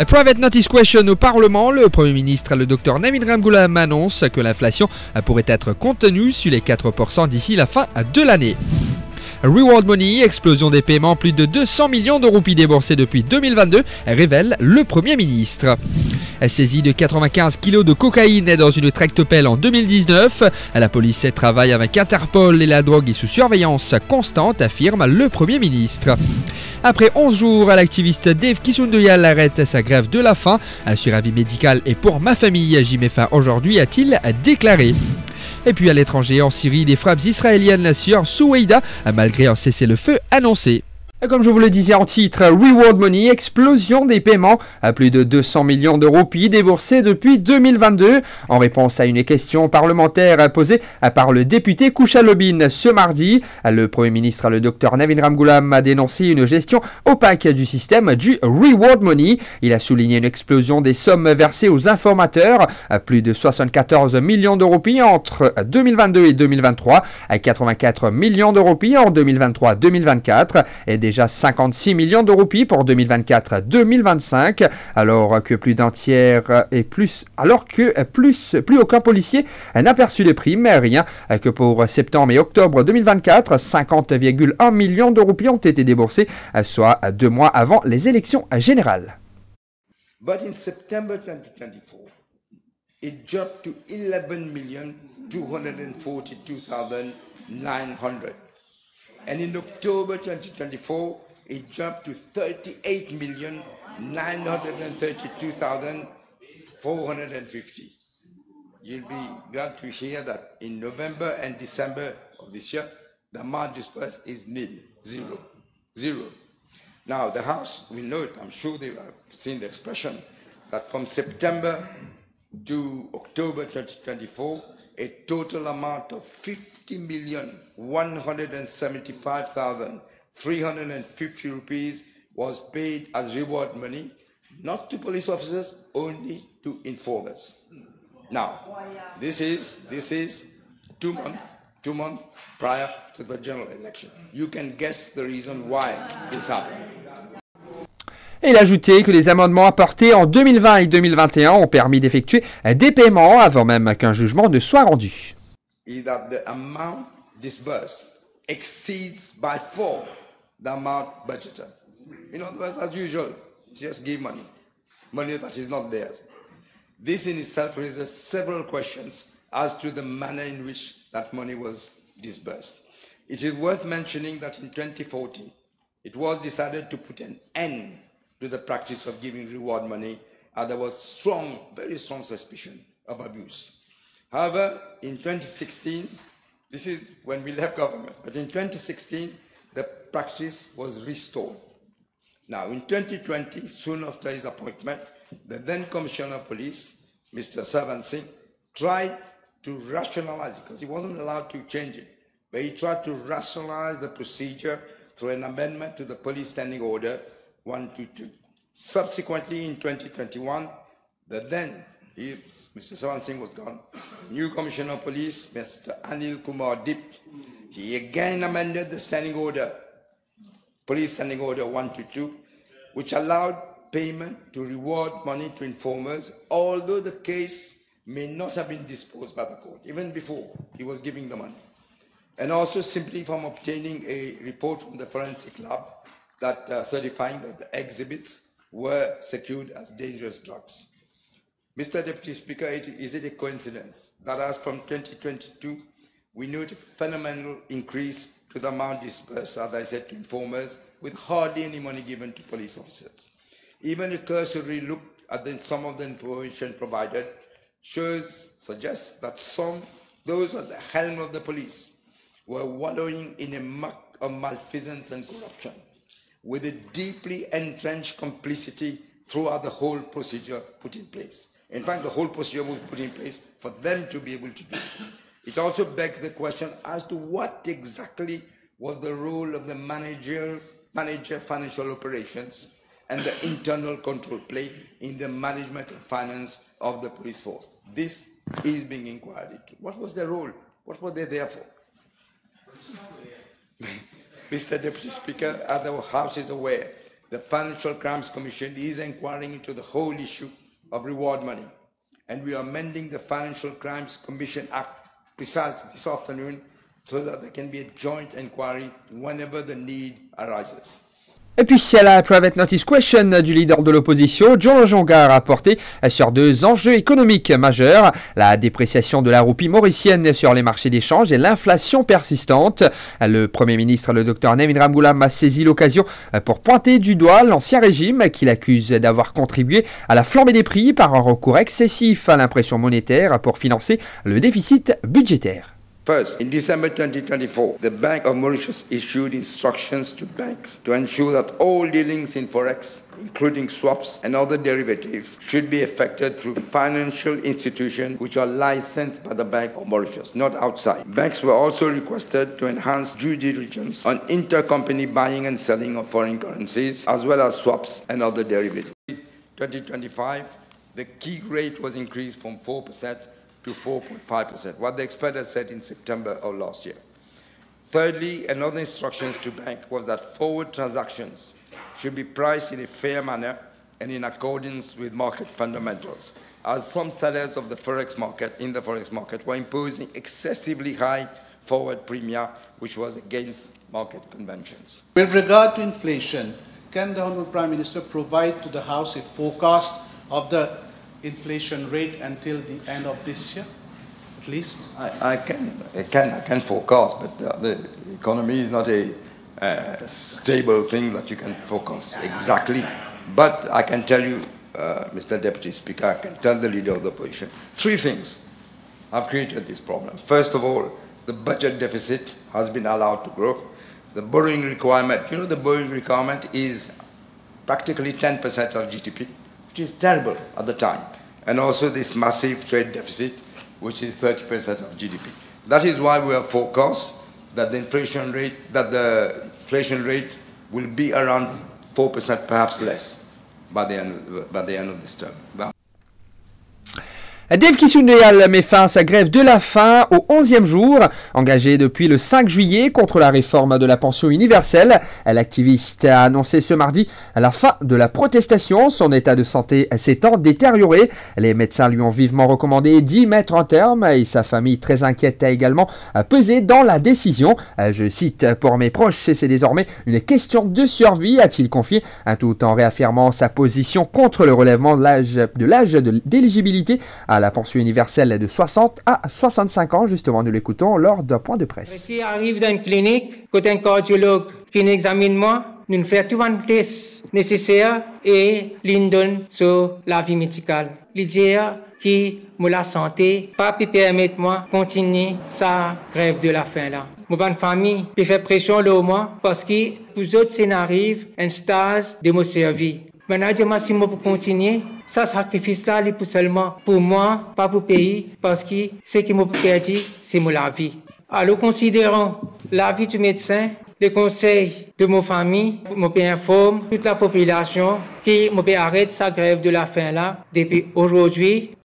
A private notice question au Parlement, le Premier ministre, le Dr Navin Ramgoolam, annonce que l'inflation pourrait être contenue sur les 4% d'ici la fin de l'année. Reward Money, explosion des paiements, plus de 200 millions de roupies déboursées depuis 2022, révèle le Premier ministre. Saisie de 95 kg de cocaïne dans une tractopelle en 2019, la police travaille avec Interpol et la drogue est sous surveillance constante, affirme le Premier ministre. Après 11 jours, l'activiste Dave Kisundoyal arrête sa grève de la faim. Sur avis médical et pour ma famille, j'y mets fin aujourd'hui, a-t-il déclaré. Et puis à l'étranger, en Syrie, des frappes israéliennes sur Soueïda, malgré un cessez-le-feu annoncé. Comme je vous le disais en titre, Reward Money, explosion des paiements à plus de 200 millions de roupies déboursés depuis 2022. En réponse à une question parlementaire posée par le député Kouchalobine ce mardi, le Premier ministre, le Dr Navin Ramgoolam, a dénoncé une gestion opaque du système du Reward Money. Il a souligné une explosion des sommes versées aux informateurs, à plus de 74 millions de roupies entre 2022 et 2023, à 84 millions de roupies en 2023-2024 et déjà 56 millions de roupies pour 2024-2025, alors que plus aucun policier n'a perçu de prime, rien que pour septembre et octobre 2024, 50,1 millions de roupies ont été déboursés, soit 2 mois avant les élections générales. But in September 2024, it dropped to 11,242,900. And in October 2024, it jumped to 38,932,450. You'll be glad to hear that in November and December of this year, the amount dispersed is nil, zero. Now, the House will note, I'm sure they have seen the expression, that from September to October 2024, a total amount of 50,175,350 rupees was paid as reward money, not to police officers, only to informers. Now, this is 2 months prior to the general election. You can guess the reason why this happened. Et il a ajouté que les amendements apportés en 2020 et 2021 ont permis d'effectuer des paiements avant même qu'un jugement ne soit rendu. Is that the amount disbursed exceeds by 4 the amount budgeted. In other words, as usual, just give money that is not theirs. This in itself raises several questions as to the manner in which that money was disbursed. It is worth mentioning that in 2014, it was decided to put an end to the practice of giving reward money, and there was very strong suspicion of abuse. However, in 2016, this is when we left government, but in 2016, the practice was restored. Now, in 2020, soon after his appointment, the then Commissioner of Police, Mr. Sarvan Singh, tried to rationalize it, because he wasn't allowed to change it, but he tried to rationalize the procedure through an amendment to the Police Standing Order 122. Subsequently, in 2021, Mr. Sarvan Singh was gone. New Commissioner of Police, Mr. Anil Kumar Dip, he again amended the Standing Order, Police Standing Order 122, which allowed payment to reward money to informers, although the case may not have been disposed by the court, even before he was giving the money. And also simply from obtaining a report from the forensic lab that certifying that the exhibits were secured as dangerous drugs. Mr. Deputy Speaker, is it a coincidence that as from 2022, we note a phenomenal increase to the amount disbursed, as I said, to informers, with hardly any money given to police officers? Even a cursory look at some of the information provided suggests that those at the helm of the police were wallowing in a muck of malfeasance and corruption, with a deeply entrenched complicity throughout the whole procedure put in place. In fact, the whole procedure was put in place for them to be able to do this. It also begs the question as to what exactly was the role of the manager financial operations and the internal control play in the management and finance of the police force. This is being inquired into. What was their role? What were they there for? Mr. Deputy Speaker, as the House is aware, the Financial Crimes Commission is inquiring into the whole issue of reward money. And we are amending the Financial Crimes Commission Act precisely this afternoon so that there can be a joint inquiry whenever the need arises. Et puis, à la private notice question du leader de l'opposition, John Ojonga, a rapporté sur deux enjeux économiques majeurs, la dépréciation de la roupie mauricienne sur les marchés d'échange et l'inflation persistante. Le Premier ministre, le Dr Navin Ramgoolam, a saisi l'occasion pour pointer du doigt l'ancien régime qu'il accuse d'avoir contribué à la flambée des prix par un recours excessif à l'impression monétaire pour financer le déficit budgétaire. First, in December 2024, the Bank of Mauritius issued instructions to banks to ensure that all dealings in Forex, including swaps and other derivatives, should be effected through financial institutions which are licensed by the Bank of Mauritius, not outside. Banks were also requested to enhance due diligence on intercompany buying and selling of foreign currencies, as well as swaps and other derivatives. In 2025, the key rate was increased from 4% to 4.5%, what the expert had said in September of last year. Thirdly, another instructions to bank was that forward transactions should be priced in a fair manner and in accordance with market fundamentals, as some sellers of the Forex market were imposing excessively high forward premia, which was against market conventions. With regard to inflation, can the Honourable Prime Minister provide to the House a forecast of the inflation rate until the end of this year, at least? I can forecast, but the economy is not a stable thing that you can forecast exactly. But I can tell you, Mr. Deputy Speaker, I can tell the Leader of the Opposition, three things have created this problem. First of all, the budget deficit has been allowed to grow. The borrowing requirement, the borrowing requirement is practically 10% of GDP, which is terrible at the time. And also this massive trade deficit, which is 30% of GDP. That is why we have forecast that the inflation rate will be around 4%, perhaps less, by the end of this term. Dave Kissou-Ndéal met fin à sa grève de la faim au 11e jour, engagée depuis le 5 juillet contre la réforme de la pension universelle. L'activiste a annoncé ce mardi la fin de la protestation. Son état de santé s'étant détérioré. Les médecins lui ont vivement recommandé d'y mettre un terme et sa famille, très inquiète, a également pesé dans la décision. Je cite, « Pour mes proches, c'est désormais une question de survie », a-t-il confié, tout en réaffirmant sa position contre le relèvement de l'âge d'éligibilité à la pension universelle de 60 à 65 ans. Justement, nous l'écoutons lors d'un point de presse. Si arrive dans une clinique, quand un cardiologue qui examine moi, nous faisons tous les tests nécessaires et nous donne sur la vie médicale. L'idée qui me la santé, pas permettre moi continuer sa grève de la faim là. Mon bonne famille peut faire pression sur moi parce que vous autres, ça n'arrive un stage de mon service. Maintenant, si moi pour continuer, ça sacrifice là, c'est seulement pour moi, pas pour le pays, parce que ce qui m'a perdu, c'est la vie. Alors, considérons la vie du médecin, les conseils de ma famille, je informe toute la population qui arrête sa grève de la faim là depuis aujourd'hui.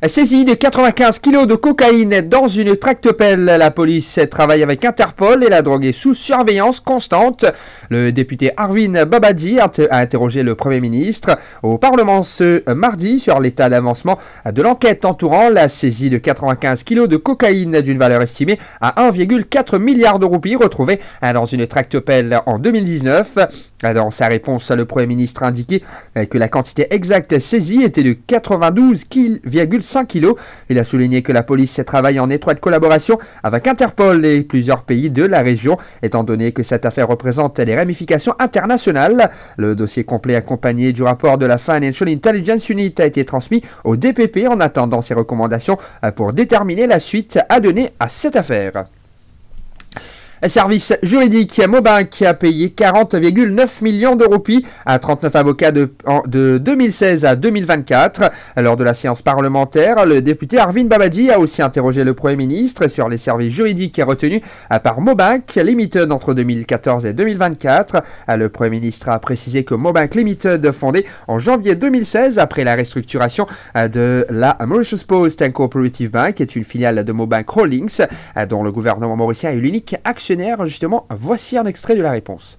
Saisie de 95 kg de cocaïne dans une tractopelle, la police travaille avec Interpol et la drogue est sous surveillance constante. Le député Arvind Babadji a interrogé le Premier ministre au Parlement ce mardi sur l'état d'avancement de l'enquête entourant la saisie de 95 kg de cocaïne d'une valeur estimée à 1,4 milliard de roupies retrouvée dans une tractopelle en 2019. Dans sa réponse, le Premier ministre a indiqué que la quantité exacte saisie était de 92,5 kg. Il a souligné que la police travaille en étroite collaboration avec Interpol et plusieurs pays de la région, étant donné que cette affaire représente des ramifications internationales. Le dossier complet accompagné du rapport de la Financial Intelligence Unit a été transmis au DPP en attendant ses recommandations pour déterminer la suite à donner à cette affaire. Service juridique, Mobank a payé 40,9 millions de roupies à 39 avocats de 2016 à 2024. Lors de la séance parlementaire, le député Arvind Babadji a aussi interrogé le Premier ministre sur les services juridiques retenus par Mobank Limited entre 2014 et 2024. Le Premier ministre a précisé que Mobank Limited, fondé en janvier 2016 après la restructuration de la Mauritius Post and Cooperative Bank, est une filiale de Mobank Holdings, dont le gouvernement mauricien est l'unique actionnaire fonctionnaires. Justement, voici un extrait de la réponse.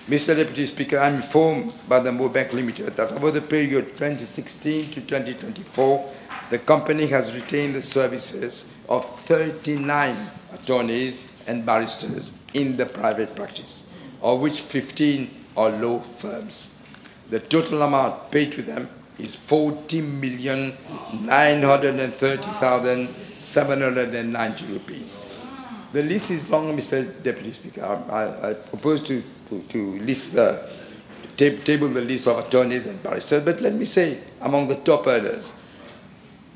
Mr. Deputy Speaker, I'm informed by the Mobank Limited that over the period 2016 to 2024, the company has retained the services of 39 attorneys and barristers in the private practice, of which 15 are law firms. The total amount paid to them is 40,930,790 rupees. The list is long, Mr. Deputy Speaker. I propose to list table the list of attorneys and barristers, but let me say, among the top earners,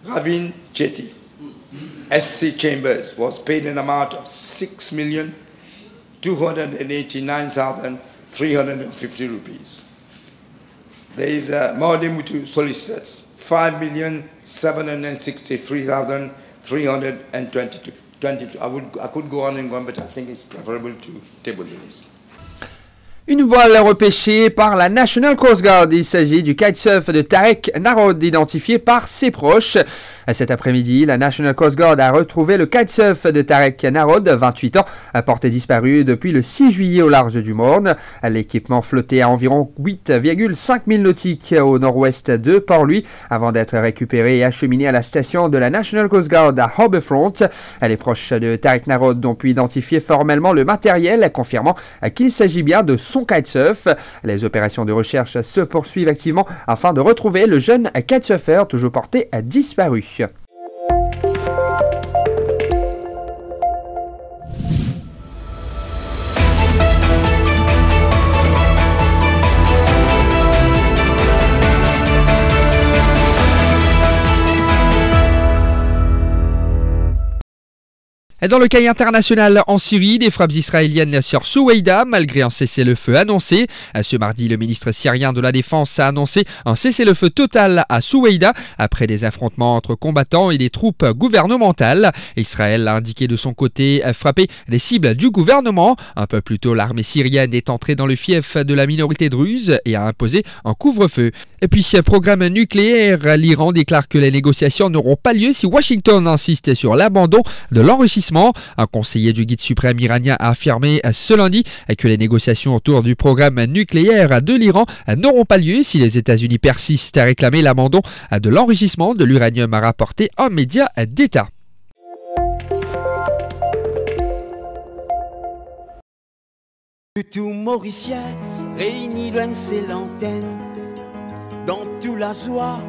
Ravin Chetty, SC Chambers, was paid an amount of 6,289,350 rupees. There is Maudemutu Solicitors, 5,763,322. I could go on and on, but I think it's preferable to table the list. Une voile repêchée par la National Coast Guard. Il s'agit du kitesurf de Tarek Narod, identifié par ses proches. Cet après-midi, la National Coast Guard a retrouvé le kitesurf de Tarek Narod, 28 ans, porté disparu depuis le 6 juillet au large du Morne. L'équipement flottait à environ 8,5 milles nautiques au nord-ouest de Port-Louis avant d'être récupéré et acheminé à la station de la National Coast Guard à Harbourfront. Les proches de Tarek Narod ont pu identifier formellement le matériel, confirmant qu'il s'agit bien de son kitesurf. Les opérations de recherche se poursuivent activement afin de retrouver le jeune kitesurfer toujours porté disparu. Dans le cas international en Syrie, des frappes israéliennes sur Souweïda, malgré un cessez-le-feu annoncé. Ce mardi, le ministre syrien de la Défense a annoncé un cessez-le-feu total à Souweïda après des affrontements entre combattants et des troupes gouvernementales. Israël a indiqué de son côté frapper les cibles du gouvernement. Un peu plus tôt, l'armée syrienne est entrée dans le fief de la minorité druze et a imposé un couvre-feu. Et puis, programme nucléaire, l'Iran déclare que les négociations n'auront pas lieu si Washington insiste sur l'abandon de l'enrichissement. Un conseiller du guide suprême iranien a affirmé ce lundi que les négociations autour du programme nucléaire de l'Iran n'auront pas lieu si les États-Unis persistent à réclamer l'abandon de l'enrichissement de l'uranium, a rapporté un média d'État. Tout Mauricien réuni loin ses lanternes, dans tout la joie,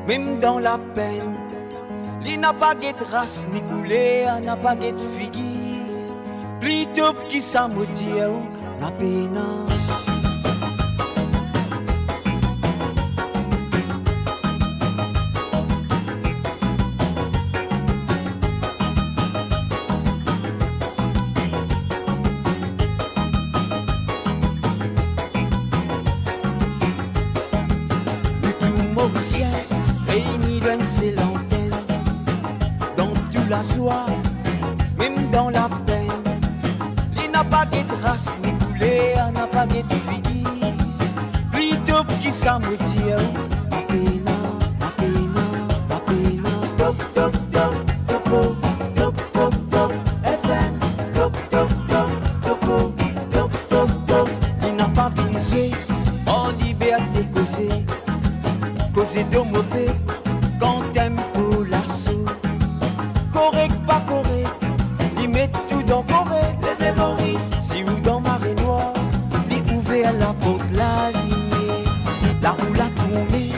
même dans la peine. Il n'a pas de race ni couleur, n'a pas de figure, plutôt qui ça me dit n'a peine. Mauricien réuni loin ses lanternes, dans toute la joie, même dans la peine. Il n'a pas de race ni couleur, n'a pas de figure, plutôt qui ça me dit ma peine, ma peine, ma peine. Top, top, top, topo, top, top, top, FM, top, top, top, topo, top, top, top. Il n'a pas visé, en liberté causée. Causer de mauvais quand t'aimes pour l'assaut. Correct, pas correct, ils mettent tout dans correct. Les mémoristes, si vous dans marée noire, ils ouvert la porte, la lignée. La roue l'a tourné,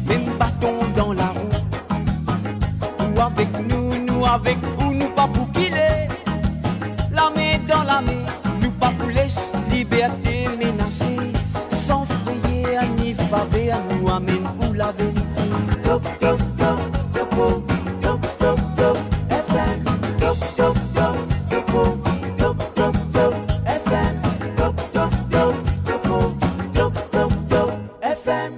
même bâton dans la roue. Nous avec nous, nous avec vous, nous pas pour qu'il est. La main dans la main, nous pas pour laisser liberté menacée. Sans frayer, ni favé, nous amène la vérité. Top, top, top, topo, top, top, top, FM, top, top, top, topo, top, top, top, FM, top, top, top, topo, top, top, top, FM.